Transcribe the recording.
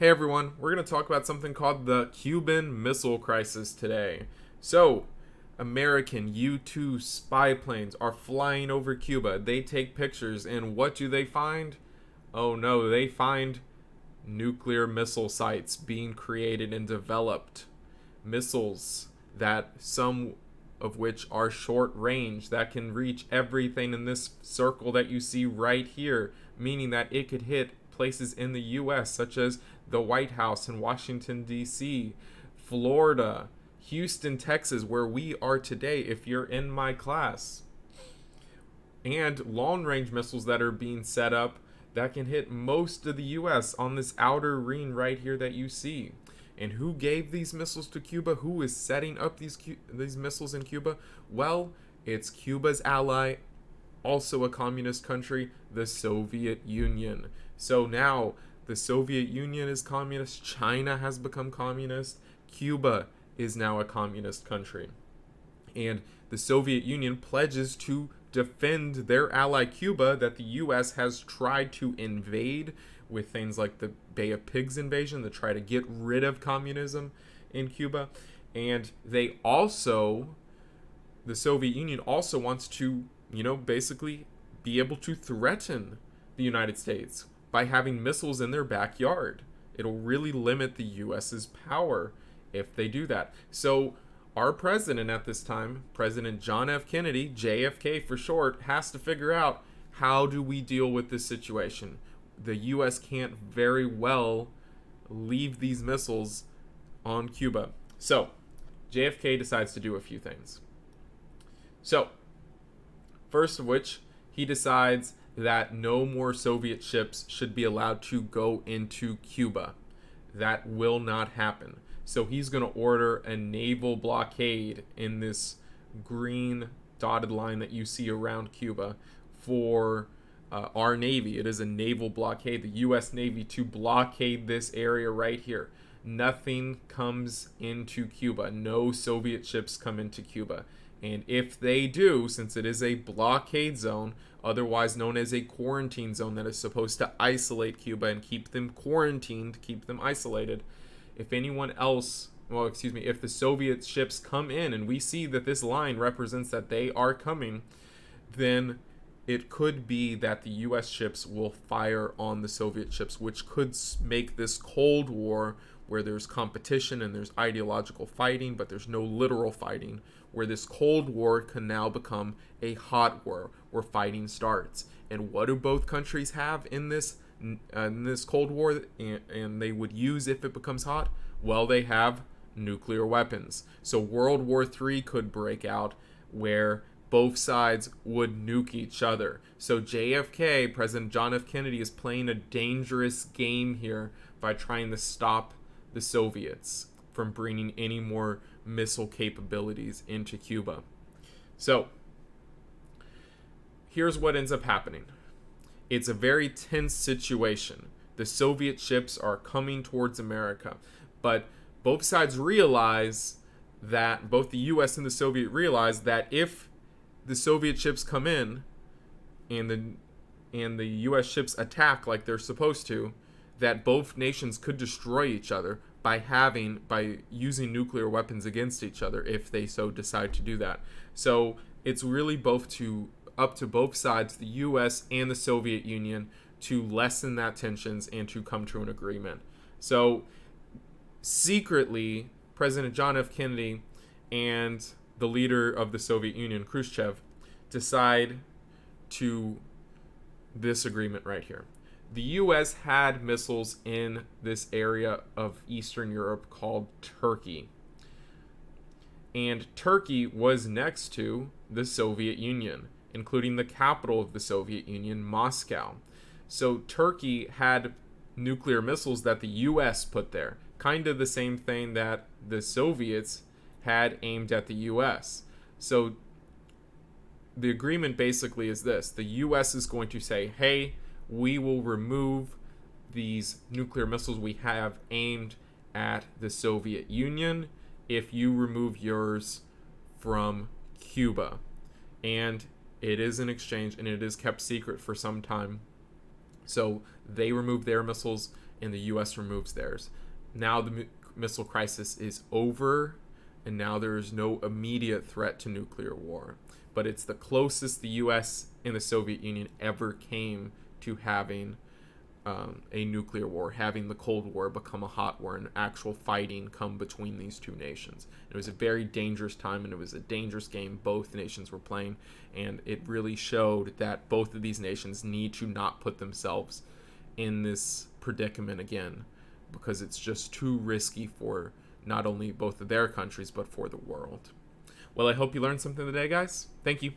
Hey everyone, we're going to talk about something called the Cuban Missile Crisis today. So, American U-2 spy planes are flying over Cuba. They take pictures, and what do they find? Oh no, they find nuclear missile sites being created and developed. Missiles that some of which are short range that can reach everything in this circle that you see right here, meaning that it could hit places in the US such as the White House in Washington D.C., Florida, Houston, Texas, where we are today if you're in my class. And long range missiles that are being set up that can hit most of the US on this outer ring right here that you see. And who gave these missiles to Cuba? Who is setting up these missiles in Cuba? Well, it's Cuba's ally, also a communist country, the Soviet Union. So now the Soviet Union is communist, China has become communist, Cuba is now a communist country. And the Soviet Union pledges to defend their ally Cuba that the US has tried to invade with things like the Bay of Pigs invasion to try to get rid of communism in Cuba. And the Soviet Union also wants to, basically be able to threaten the United States by having missiles in their backyard. It'll really limit the US's power if they do that. So our president at this time, President John F. Kennedy, JFK for short, has to figure out, how do we deal with this situation? The US can't very well leave these missiles on Cuba. So JFK decides to do a few things. So, first of which, he decides that no more Soviet ships should be allowed to go into Cuba. That will not happen. So he's going to order a naval blockade in this green dotted line that you see around Cuba for our Navy. It is a naval blockade, the U.S. Navy, to blockade this area right here. Nothing comes into Cuba. No Soviet ships come into Cuba. And if they do, since it is a blockade zone, otherwise known as a quarantine zone that is supposed to isolate Cuba and keep them quarantined, keep them isolated, if the Soviet ships come in and we see that this line represents that they are coming, then it could be that the U.S. ships will fire on the Soviet ships, which could make this Cold War, where there's competition and there's ideological fighting, but there's no literal fighting, where this Cold War can now become a hot war where fighting starts. And what do both countries have in this Cold War and they would use if it becomes hot? Well, they have nuclear weapons. So World War III could break out where both sides would nuke each other. So JFK, President John F. Kennedy, is playing a dangerous game here by trying to stop the Soviets from bringing any more missile capabilities into Cuba. So here's what ends up happening. It's a very tense situation. The Soviet ships are coming towards America, but both sides realize that, both the US and the Soviet realize that if the Soviet ships come in and the US ships attack like they're supposed to, that both nations could destroy each other by using nuclear weapons against each other if they so decide to do that. So it's really up to both sides, the US and the Soviet Union, to lessen that tensions and to come to an agreement. So secretly, President John F. Kennedy and the leader of the Soviet Union, Khrushchev, decide to this agreement right here. The U.S. had missiles in this area of Eastern Europe called Turkey. And Turkey was next to the Soviet Union, including the capital of the Soviet Union, Moscow. So Turkey had nuclear missiles that the U.S. put there, kind of the same thing that the Soviets had aimed at the U.S. So the agreement basically is this. The U.S. is going to say, hey, we will remove these nuclear missiles we have aimed at the Soviet Union if you remove yours from Cuba. And it is an exchange, and it is kept secret for some time. So they remove their missiles, and the U.S. removes theirs. Now the missile crisis is over, and now there is no immediate threat to nuclear war. But it's the closest the U.S. and the Soviet Union ever came to having a nuclear war, having the Cold War become a hot war, and actual fighting come between these two nations. It was a very dangerous time, and it was a dangerous game both nations were playing, and it really showed that both of these nations need to not put themselves in this predicament again, because it's just too risky for not only both of their countries, but for the world. Well, I hope you learned something today, guys. Thank you.